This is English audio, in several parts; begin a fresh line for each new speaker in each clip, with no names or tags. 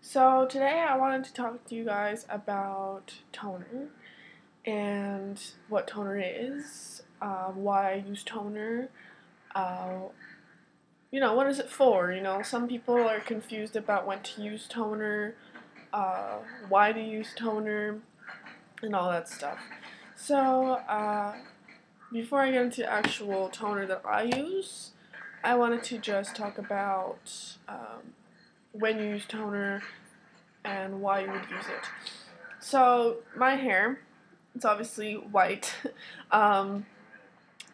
So today I wanted to talk to you guys about toner and what toner is, why I use toner, uh, what is it for? Some people are confused about when to use toner, why to use toner, and all that stuff. So before I get into the actual toner that I use, I wanted to just talk about when you use toner and why you would use it. So my hair, it's obviously white. um,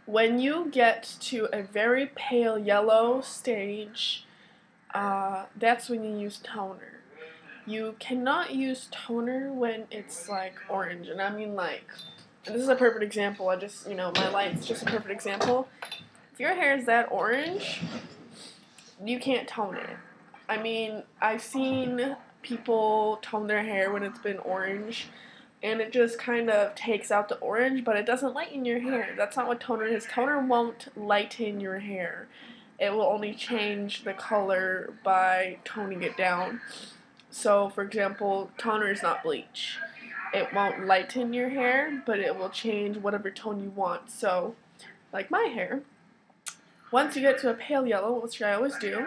when you get to a very pale yellow stage, that's when you use toner. You cannot use toner when it's like orange, and I mean and this is a perfect example. My light's just a perfect example. If your hair is that orange, you can't tone it. I mean, I've seen people tone their hair when it's been orange, and it just kind of takes out the orange, but it doesn't lighten your hair. That's not what toner is. Toner won't lighten your hair. It will only change the color by toning it down. So, for example, toner is not bleach. It won't lighten your hair, but it will change whatever tone you want. So, like my hair, once you get to a pale yellow, which I always do,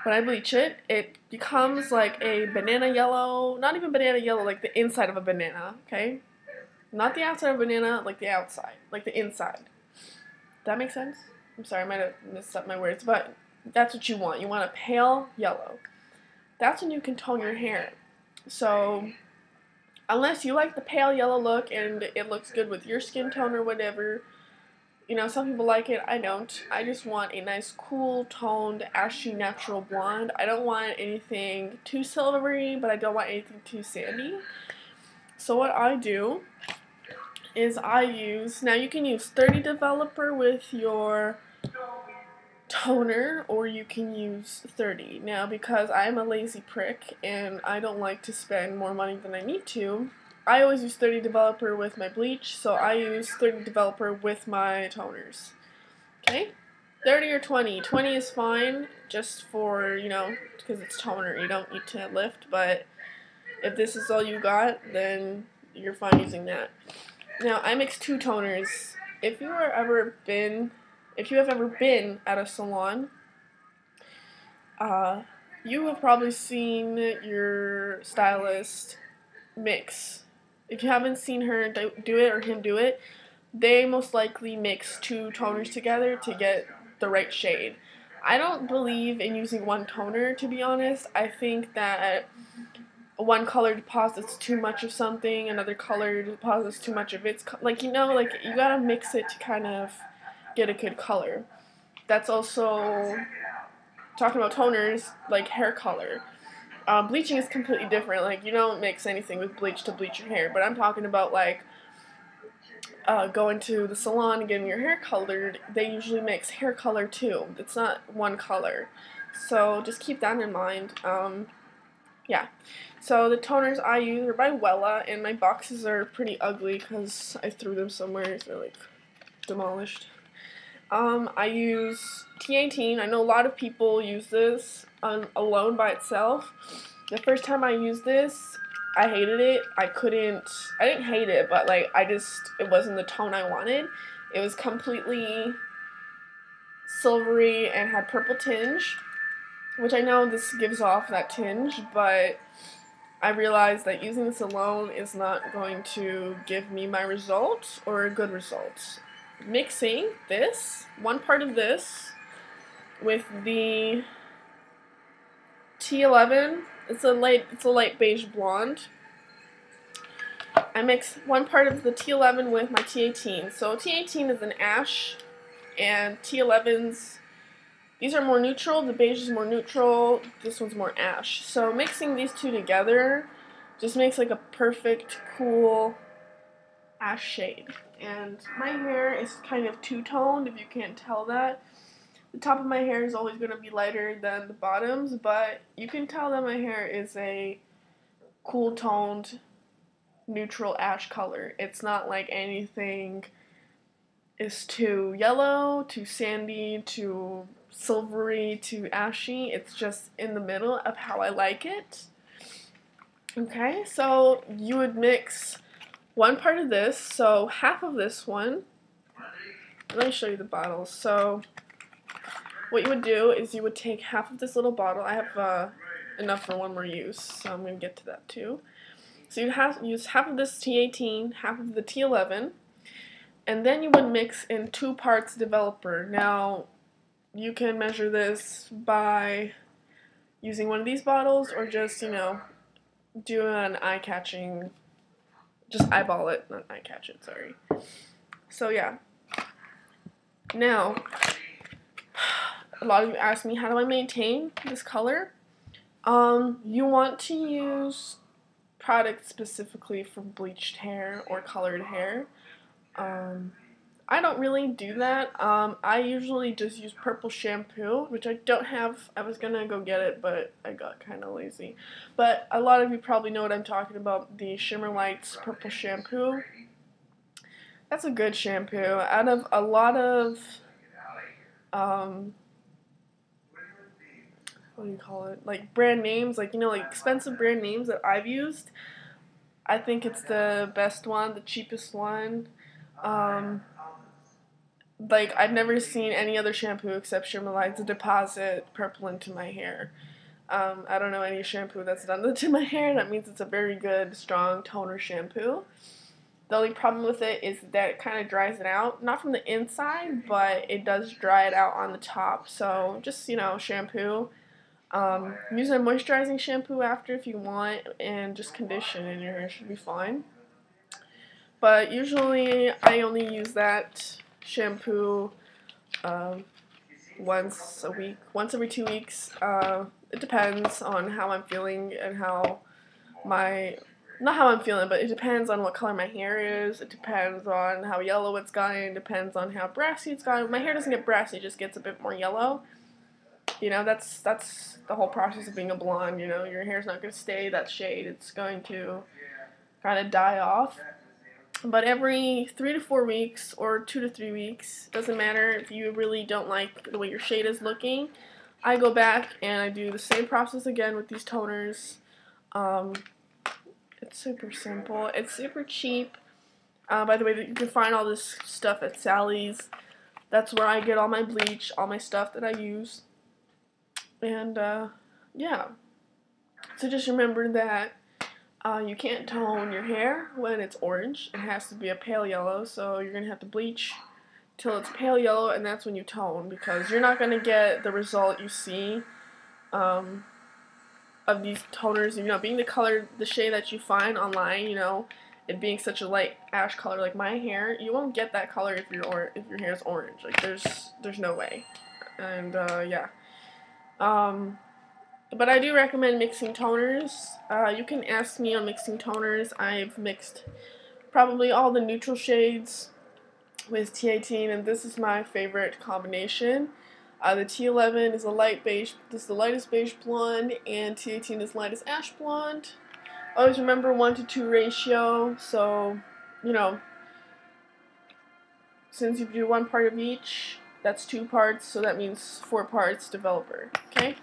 when I bleach it, it becomes like a banana yellow, not even banana yellow, like the inside of a banana, okay? Not the outside of a banana, like the outside, like the inside. That makes sense? I'm sorry, I might have messed up my words, but that's what you want. You want a pale yellow. That's when you can tone your hair. So, unless you like the pale yellow look and it looks good with your skin tone or whatever, some people like it, I don't. I just want a nice, cool, toned, ashy, natural blonde. I don't want anything too silvery, but I don't want anything too sandy. So what I do is now you can use 30 developer with your toner, or you can use 30. Now, because I'm a lazy prick and I don't like to spend more money than I need to, I always use 30 developer with my bleach, so I use 30 developer with my toners. Okay? 30 or 20. 20 is fine, just for, because it's toner. You don't need to lift, but if this is all you got, then you're fine using that. Now, I mix two toners. If you have ever been at a salon, you have probably seen your stylist mix. If you haven't seen her do it or him do it, they most likely mix two toners together to get the right shade. I don't believe in using one toner, to be honest. I think that one color deposits too much of something, another color deposits too much of its you gotta mix it to kind of get a good color. That's also, talking about toners, like hair color. Bleaching is completely different. Like, you don't mix anything with bleach to bleach your hair, but I'm talking about going to the salon and getting your hair colored. They usually mix hair color too. It's not one color. So just keep that in mind. Yeah. So the toners I use are by Wella, and my boxes are pretty ugly because I threw them somewhere. They're like demolished. I use T18. I know a lot of people use this alone by itself. The first time I used this, I hated it. I didn't hate it, but it wasn't the tone I wanted. It was completely silvery and had purple tinge, which I know this gives off that tinge, but I realized that using this alone is not going to give me my results or a good result. Mixing one part of this with the T11, it's a light beige blonde. I mix one part of the T11 with my T18. So T18 is an ash, and T11's, these are more neutral. The beige is more neutral. This one's more ash. So mixing these two together just makes like a perfect, cool ash shade. And my hair is kind of two-toned, if you can't tell that. The top of my hair is always going to be lighter than the bottoms, but you can tell that my hair is a cool-toned, neutral ash color. It's not like anything is too yellow, too sandy, too silvery to ashy. It's just in the middle of how I like it. Okay, so you would mix one part of this, so half of this one. Let me show you the bottles. So what you would do is you would take half of this little bottle. I have enough for one more use, so I'm going to get to that too. So you'd use half of this T18, half of the T11, and then you would mix in 2 parts developer. Now, you can measure this by using one of these bottles or just, do an eye-catching, just eyeball it, not eye-catch it, sorry. So yeah. Now, a lot of you ask me, how do I maintain this color? You want to use products specifically for bleached hair or colored hair. I don't really do that. I usually just use purple shampoo, which I don't have. I was gonna go get it, but I got kind of lazy. But a lot of you probably know what I'm talking about, the Shimmer Lights purple shampoo. That's a good shampoo. Out of a lot of, what do you call it? Like brand names, like, like expensive brand names that I've used, I think it's the best one, the cheapest one. Like, I've never seen any other shampoo except Shimmer Lights to deposit purple into my hair. I don't know any shampoo that's done that to my hair. That means it's a very good, strong toner shampoo. The only problem with it is that it kind of dries it out. Not from the inside, but it does dry it out on the top. So, just, shampoo. Use a moisturizing shampoo after if you want, and just condition, and your hair should be fine. But usually, I only use that shampoo once a week, once every 2 weeks. It depends on how I'm feeling and how not how I'm feeling, but it depends on what color my hair is. It depends on how yellow it's gotten. It depends on how brassy it's gotten. My hair doesn't get brassy, it just gets a bit more yellow. That's the whole process of being a blonde. Your hair's not going to stay that shade. It's going to kind of die off. But every 3 to 4 weeks or 2 to 3 weeks, doesn't matter if you really don't like the way your shade is looking, I go back and I do the same process again with these toners. It's super simple. It's super cheap. By the way, you can find all this stuff at Sally's. That's where I get all my bleach, all my stuff that I use. And, yeah. So just remember that you can't tone your hair when it's orange. It has to be a pale yellow, so you're going to have to bleach till it's pale yellow, and that's when you tone, because you're not going to get the result you see of these toners, being the shade that you find online, it being such a light ash color like my hair. You won't get that color if your hair is orange. Like, there's no way. And, yeah. But I do recommend mixing toners. You can ask me on mixing toners. I've mixed probably all the neutral shades with T18, and this is my favorite combination. The T11 is a light beige. This is the lightest beige blonde, and T18 is lightest ash blonde. Always remember 1:2 ratio. So, since you do 1 part of each, that's 2 parts. So that means 4 parts developer. Okay.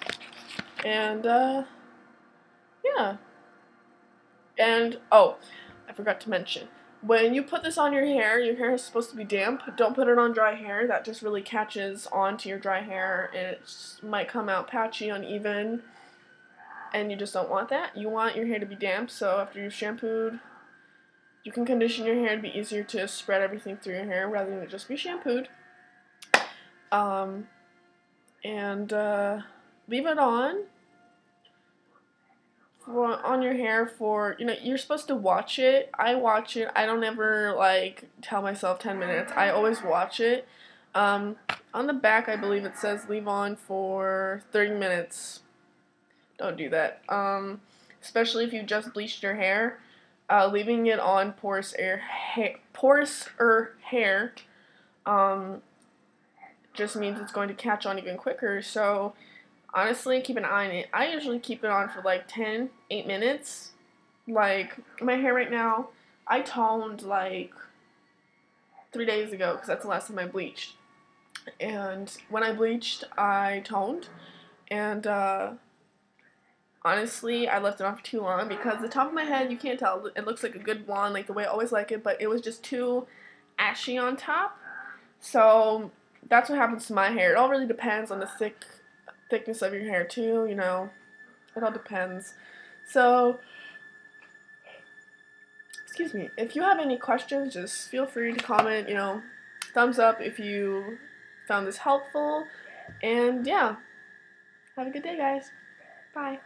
And, yeah. And, oh, I forgot to mention. When you put this on your hair is supposed to be damp. Don't put it on dry hair. That just really catches onto your dry hair, and it might come out patchy, uneven, and you just don't want that. You want your hair to be damp, so after you've shampooed, you can condition your hair to be easier to spread everything through your hair rather than it just be shampooed. Leave it on your hair for, you're supposed to watch it. I watch it. I don't ever, tell myself 10 minutes. I always watch it. On the back, I believe it says leave on for 30 minutes. Don't do that. Especially if you just bleached your hair. Leaving it on porous hair just means it's going to catch on even quicker. So, honestly, keep an eye on it. I usually keep it on for 8 minutes. Like, my hair right now, I toned 3 days ago, because that's the last time I bleached. And when I bleached, I toned, and honestly, I left it on for too long because the top of my head, you can't tell. It looks like a good blonde, like the way I always like it, but it was just too ashy on top. So that's what happens to my hair. It all really depends on the thickness of your hair too, you know. It all depends. So, excuse me. If you have any questions, just feel free to comment, you know, thumbs up if you found this helpful. And yeah, have a good day, guys. Bye.